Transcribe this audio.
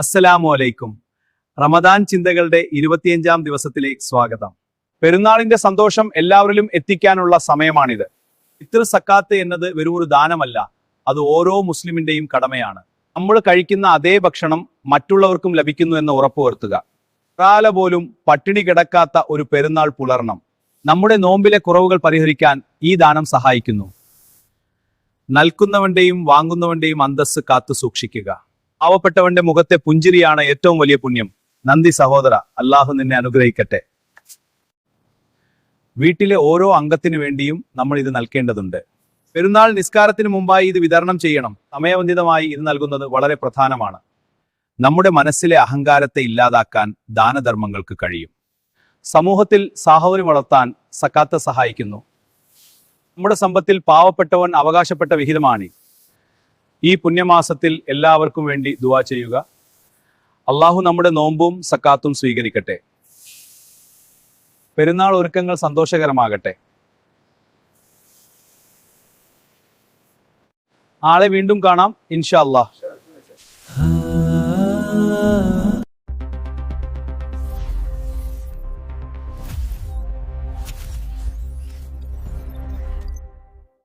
അസ്സലാമു അലൈക്കും. റമദാൻ ചിന്തകളുടെ 25-ാം ദിവസത്തിലേക്ക് സ്വാഗതം. പെരുന്നാളിന്റെ സന്തോഷം എല്ലാവരിലും എത്തിക്കാനുള്ള സമയമാണിത്. ഫിത്ർ സക്കാത്ത് എന്നത് വെറും ഒരു ദാനമല്ല, അത് ഓരോ മുസ്ലിമിന്റെയും കടമയാണ്. നമ്മൾ കഴിക്കുന്ന അതേ ഭക്ഷണം മറ്റുള്ളവർക്കും ലഭിക്കുന്നു എന്ന് ഉറപ്പുവരുത്തുക. ഒരാളെ പോലും പട്ടിണി കിടക്കാത്ത ഒരു പെരുന്നാൾ പുലർണം. നമ്മുടെ നോമ്പിലെ കുറവുകൾ പരിഹരിക്കാൻ ഈ ദാനം സഹായിക്കുന്നു. നൽകുന്നവന്റെയും വാങ്ങുന്നവന്റെയും അന്തസ്സ് കാത്തു സൂക്ഷിക്കുക. പാവപ്പെട്ടവന്റെ മുഖത്തെ പുഞ്ചിരിയാണ് ഏറ്റവും വലിയ പുണ്യം. നന്ദി സഹോദര, അള്ളാഹു നിന്നെ അനുഗ്രഹിക്കട്ടെ. വീട്ടിലെ ഓരോ അംഗത്തിനു വേണ്ടിയും നമ്മൾ ഇത് നൽകേണ്ടതുണ്ട്. പെരുന്നാൾ നിസ്കാരത്തിന് മുമ്പായി ഇത് വിതരണം ചെയ്യണം. സമയബന്ധിതമായി ഇത് നൽകുന്നത് വളരെ പ്രധാനമാണ്. നമ്മുടെ മനസ്സിലെ അഹങ്കാരത്തെ ഇല്ലാതാക്കാൻ ദാനധർമ്മങ്ങൾക്ക് കഴിയും. സമൂഹത്തിൽ സാഹോദര്യം വളർത്താൻ സക്കാത്ത് സഹായിക്കുന്നു. നമ്മുടെ സമ്പത്തിൽ പാവപ്പെട്ടവൻ അവകാശപ്പെട്ട വിഹിതമാണ്. ഈ പുണ്യമാസത്തിൽ എല്ലാവർക്കും വേണ്ടി ദുആ ചെയ്യുക. അള്ളാഹു നമ്മുടെ നോമ്പും സക്കാത്തും സ്വീകരിക്കട്ടെ. പെരുന്നാൾ ഒരുക്കങ്ങൾ സന്തോഷകരമാകട്ടെ. നാളെ വീണ്ടും കാണാം ഇൻഷാ അല്ലാഹ്.